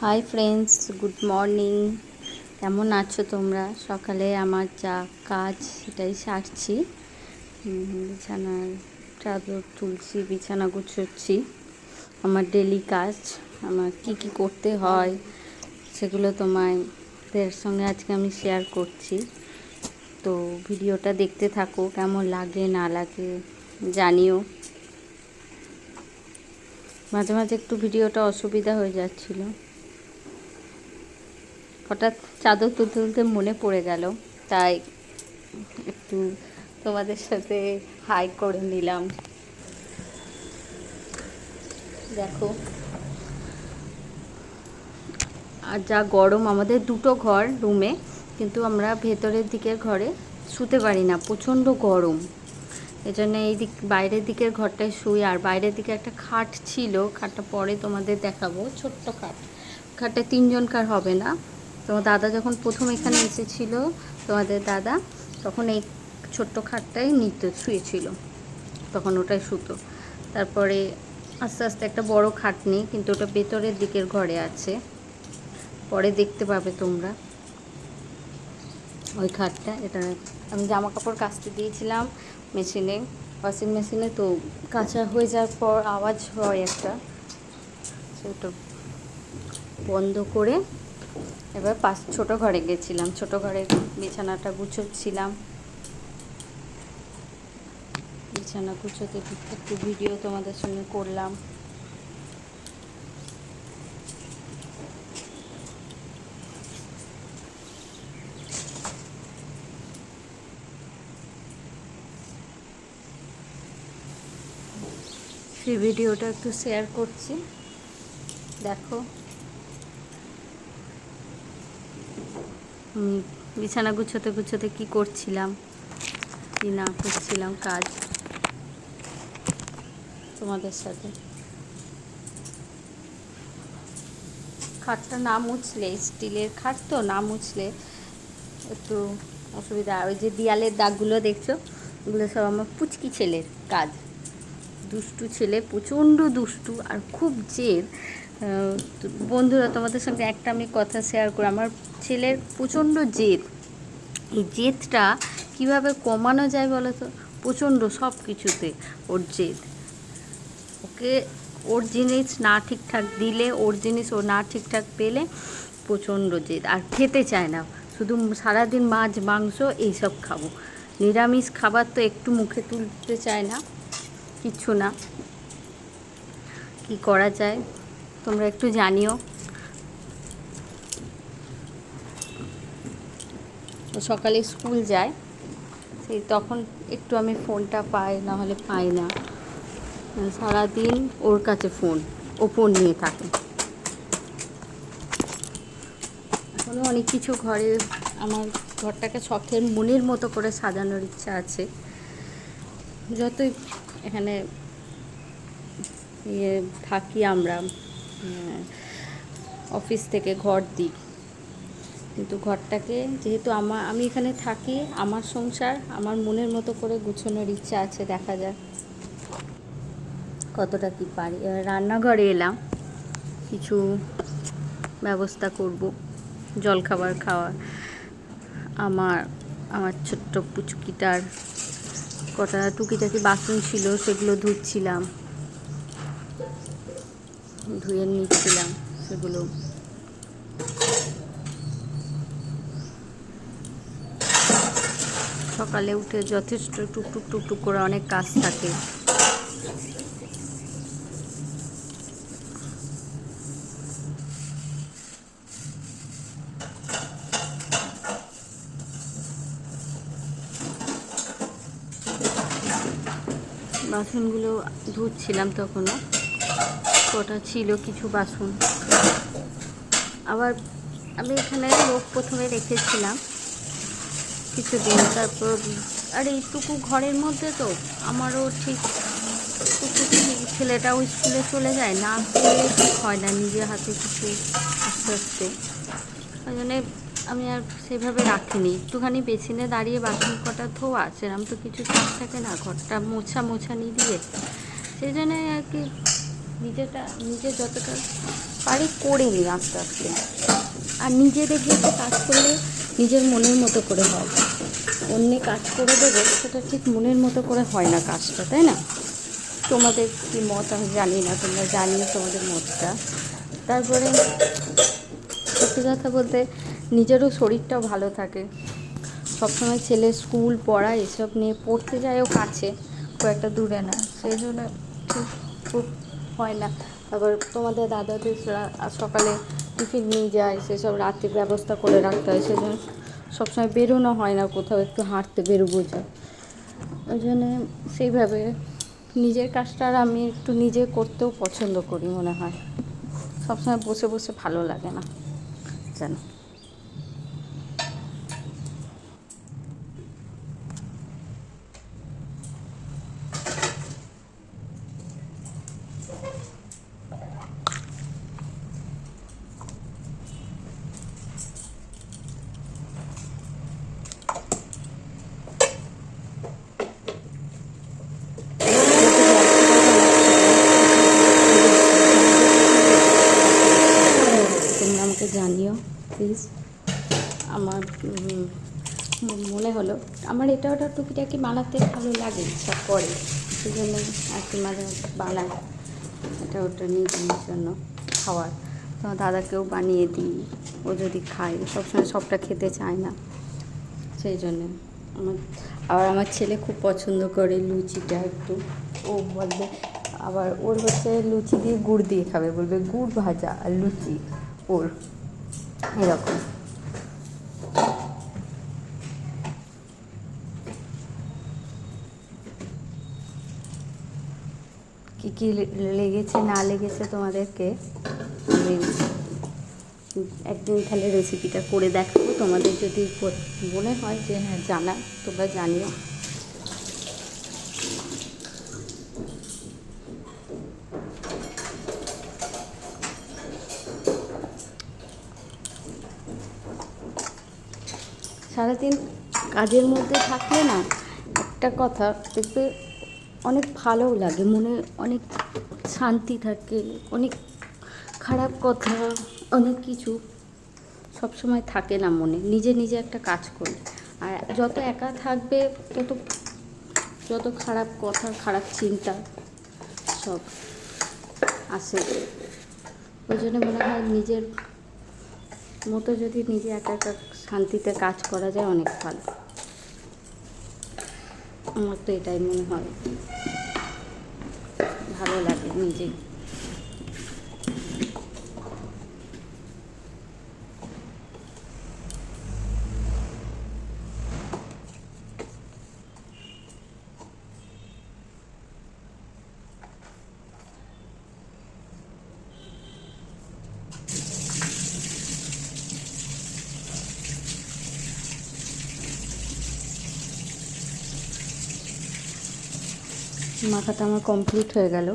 Hi friends, good morning. কেমন আছো তোমরা? সকালে আমার যা কাজ সেটাই সারছি। বিছানার চাদর তুলছি, বিছানা গুছোচ্ছি। আমার ডেলি কাজ, আমার কি কি করতে হয় সেগুলো তোমাদের সঙ্গে আজকে আমি শেয়ার করছি। তো ভিডিওটা দেখতে থাকো, কেমন লাগে না লাগে জানিও। মাঝে মাঝে একটু ভিডিওটা অসুবিধা হয়ে যাচ্ছিল, হঠাৎ চাদর তুলতে তুলতে মনে পড়ে গেল, তাই একটু তোমাদের সাথে হাই করে নিলাম। দেখো, আর যা গরম, আমাদের দুটো ঘর রুমে, কিন্তু আমরা ভেতরের দিকের ঘরে শুতে পারি না, প্রচণ্ড গরম। এজন্য এই দিক বাইরের দিকের ঘরটায় শুই। আর বাইরের দিকে একটা খাট ছিল, খাটটা পরে তোমাদের দেখাবো, ছোট্ট খাট। খাটটা তিনজনকার হবে না। তোমার দাদা যখন প্রথম এখানে এসেছিল, তোমাদের দাদা, তখন এই ছোট্ট খাটটাই নিত, শুয়েছিল, তখন ওটাই শুতো। তারপরে আস্তে আস্তে একটা বড় খাট নেই, কিন্তু ওটা ভেতরের দিকের ঘরে আছে, পরে দেখতে পাবে তোমরা ওই খাটটা। এটা আমি জামা কাপড় কাচতে দিয়েছিলাম মেশিনে, ওয়াশিং মেশিনে, তো কাঁচা হয়ে যাওয়ার পর আওয়াজ হয় একটা, সেটা বন্ধ করে এবার ছোটো ঘরে গেছিলাম। ছোটো ঘরে বিছানাটা গুছোচ্ছিলাম, বিছানা গুছোতে একটু ভিডিও তোমাদের সঙ্গে করলাম। সেই ভিডিওটা একটু শেয়ার করছি, দেখো। আমি বিছানা গুছোতে গুছোতে কী করছিলাম কি না করছিলাম কাজ তোমাদের সাথে। খাটটা না মুছলে, স্টিলের খাট তো, না মুছলে একটু অসুবিধা। ওই যে দেয়ালের দাগগুলো দেখছো, ওগুলো সব আমার পুচকি ছেলের কাজ। দুষ্টু ছেলে, প্রচণ্ড দুষ্টু আর খুব জেদ। বন্ধুরা, তোমাদের সঙ্গে একটা আমি কথা শেয়ার করি। আমার ছেলের প্রচণ্ড জেদ। এই জেদটা কীভাবে কমানো যায় বলো তো? প্রচণ্ড সব কিছুতে ওর জেদ। ওকে ওর জিনিস না ঠিকঠাক দিলে, ওর জিনিস ও না ঠিকঠাক পেলে প্রচণ্ড জেদ। আর খেতে চায় না, শুধু সারাদিন মাছ মাংস এইসব খাবো। নিরামিষ খাবার তো একটু মুখে তুলতে চায় না, কিচ্ছু না। কি করা যায় তোমরা একটু জানিও। ও সকালে স্কুল যায়, সেই তখন একটু আমি ফোনটা পাই, না হলে পাই না। সারাদিন ওর কাছে ফোন, ও ফোন নিয়ে থাকে। এখনও অনেক কিছু ঘরে, আমার ঘরটাকে শখের মনের মতো করে সাজানোর ইচ্ছা আছে। যতই এখানে থাকি আমরা, অফিস থেকে ঘর দিই, কিন্তু ঘরটাকে যেহেতু আমি এখানে থাকি, আমার সংসার, আমার মনের মতো করে গুছানোর ইচ্ছা আছে। দেখা যাক কতটা কি পারি। এবার রান্নাঘরে এলাম, কিছু ব্যবস্থা করব জলখাবার খাওয়ার। আমার আমার ছোট্ট পুচকিটার কটা টুকিটাকি বাসন ছিল, সেগুলো ধুচ্ছিলাম, ধুয়ে নিচ্ছিলাম সেগুলো। সকালে উঠে যথেষ্ট টুকটুক টুকটুক করে অনেক কাজ থাকে। বাসনগুলো ধুচ্ছিলাম, তখনও কটা ছিল কিছু বাসন। আবার আমি এখানে লোক প্রথমে রেখেছিলাম কিছুদিন, তারপর আর এইটুকু ঘরের মধ্যে তো আমারও ঠিক ছেলেটাও স্কুলে চলে যায়, না করলে ঠিক হয় না নিজের হাতে কিছু আস্তে আস্তে। ওই জন্যে আমি আর সেভাবে রাখিনি। একটুখানি বেসিনে দাঁড়িয়ে বাসন কটা ধোয়া, সেরকম তো কিছু চাপ থাকে না, ঘরটা মোছানি দিয়ে। সেই জন্যে আর কি নিজে যতটা পারি করে নিই আস্তে আস্তে। আর নিজে দেখবে একটা কাজ করলে নিজের মনের মতো করে হয়, অন্যে কাজ করে দেবে সেটা ঠিক মনের মতো করে হয় না কাজটা, তাই না? তোমাদের কী মত আমি জানি না, তোমরা জানিও তোমাদের মতটা। তারপরে সত্যি কথা বলতে নিজেরও শরীরটাও ভালো থাকে। সবসময় ছেলে স্কুল পড়া এসব নিয়ে পড়তে যায়ও কাছে, খুব একটা দূরে না, সেই জন্য ঠিক খুব হয় না। আবার তোমাদের দাদাদের সকালে টিফিন নিয়ে যায়, সেসব রাতে ব্যবস্থা করে রাখতে হয়, সেজন্য সবসময় বেরোনো হয় না কোথাও, একটু হাঁটতে বেরোবো যে, ওই জন্যে সেইভাবে নিজের কাজটা আর আমি একটু নিজে করতেও পছন্দ করি মনে হয়। সবসময় বসে বসে ভালো লাগে না জানো। তোমরা আমাকে জানিও প্লিজ। আমার মনে হলো আমার এটা ওটা টুকিটাকি বানাতে ভালো লাগে, ইচ্ছা করে, সেই জন্য আর কি মাঝে মাঝে বানাই এটা ওটা নিজের জন্য খাওয়ার। তোমার দাদাকেও বানিয়ে দিই, ও যদি খায়, সবসময় সবটা খেতে চায় না, সেই জন্যে আবার আমার ছেলে খুব পছন্দ করে লুচিটা একটু, ও বলবে আবার ওর হচ্ছে লুচি দিয়ে গুড় দিয়ে খাবে, বলবে গুড় ভাজা আর লুচি ওর এরকম। কী কী লেগেছে না লেগেছে তোমাদেরকে আমি একদিন তাহলে রেসিপিটা করে দেখাবো, তোমাদের যদি মনে হয় যে হ্যাঁ জানা তোমরা জানিও। সারাদিন কাজের মধ্যে থাকলে না একটা কথা দেখবে অনেক ভালোও লাগে, মনে অনেক শান্তি থাকে, অনেক খারাপ কথা অনেক কিছু সবসময় থাকে না মনে, নিজে নিজে একটা কাজ করি। আর যত একা থাকবে তত যত খারাপ কথা খারাপ চিন্তা সব আসে। ওই জন্য মনে হয় নিজের মতো যদি নিজে একা একা শান্তিতে কাজ করা যায় অনেক ভালো, আমার তো এটাই মনে হয়, ভালো লাগে নিজে। মাখাটা আমার কমপ্লিট হয়ে গেল,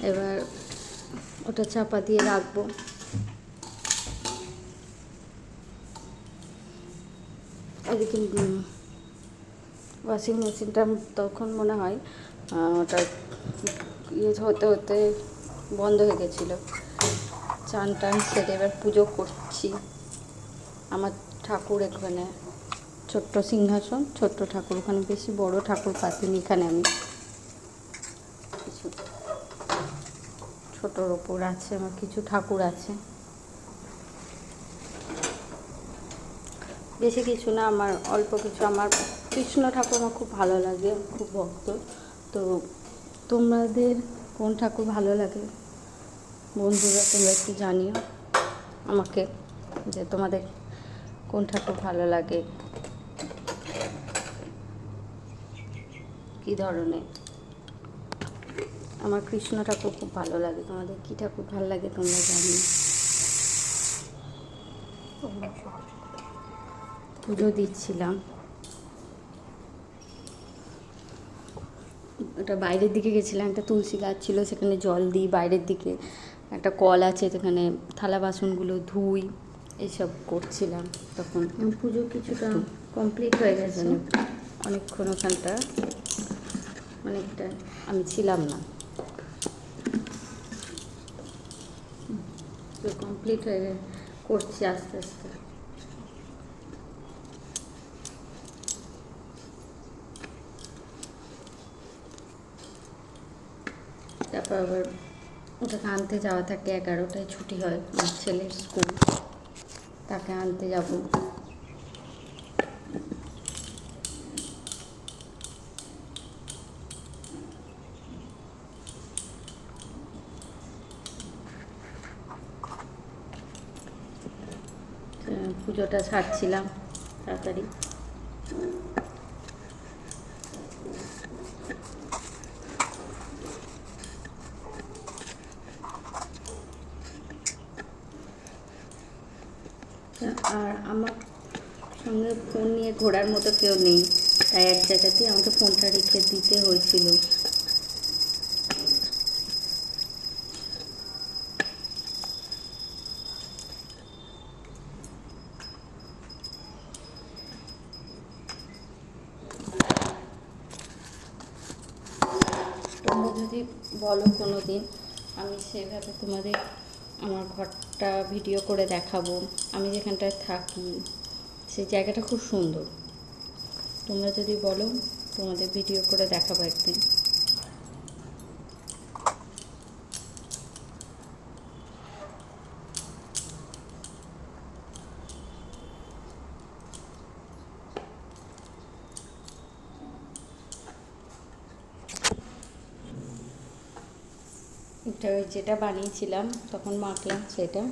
এবার ওটা চাপা দিয়ে রাখবো। এদিকে ওয়াশিং মেশিনটা তখন মনে হয় ওটা ইয়ে হতে হতে বন্ধ হয়ে গেছিলো। চান টান সেরে এবার পুজো করছি। আমার ঠাকুর এখানে ছোট্ট সিংহাসন, ছোট্ট ঠাকুর, ওখানে বেশি বড় ঠাকুর পাতিনি, এখানে আমি কিছু ছোটোর ওপর আছে, আমার কিছু ঠাকুর আছে, বেশি কিছু না, আমার অল্প কিছু। আমার কৃষ্ণ ঠাকুর আমার খুব ভালো লাগে, খুব ভক্ত। তো তোমাদের কোন ঠাকুর ভালো লাগে বন্ধুরা তোমরা একটু জানিও আমাকে, যে তোমাদের কোন ঠাকুর ভালো লাগে, কী ধরনের। আমার কৃষ্ণ ঠাকুর খুব ভালো লাগে, তোমাদের কী ঠাকুর ভালো লাগে তোমরা জানিও। পুজো দিচ্ছিলাম, ওটা বাইরের দিকে গেছিলাম, একটা তুলসী গাছ ছিল সেখানে জল দিই, বাইরের দিকে একটা কল আছে সেখানে থালা বাসনগুলো ধুই, এইসব করছিলাম। তখন পুজো কিছুটা কমপ্লিট হয়ে গেছে, অনেকক্ষণ ওখানটা অনেকটা আমি ছিলাম না। কমপ্লিট হয়ে করছি আস্তে আস্তে। তারপর আবার ওটাকে আনতে যাওয়া থাকে, 11টায় ছুটি হয় আমার ছেলের স্কুল, তাকে আনতে যাব। পুজোটা ছাড়ছিলাম তাড়াতাড়ি। আর আমার সঙ্গে ফোন নিয়ে ঘোরার মতো কেউ নেই, তাই এক জায়গাতেই আমাকে ফোনটা রেখে দিতে হয়েছিল। তোমরা যদি বলো কোনো দিন, আমি সেভাবে তোমাদের আমার ঘরটা ভিডিও করে দেখাবো। আমি যেখানটায় থাকি সেই জায়গাটা খুব সুন্দর, তোমরা যদি বলো তোমাদের ভিডিও করে দেখাবো একদিন। এটা যেটা বানিয়েছিলাম তখন মাখলাম সেটা।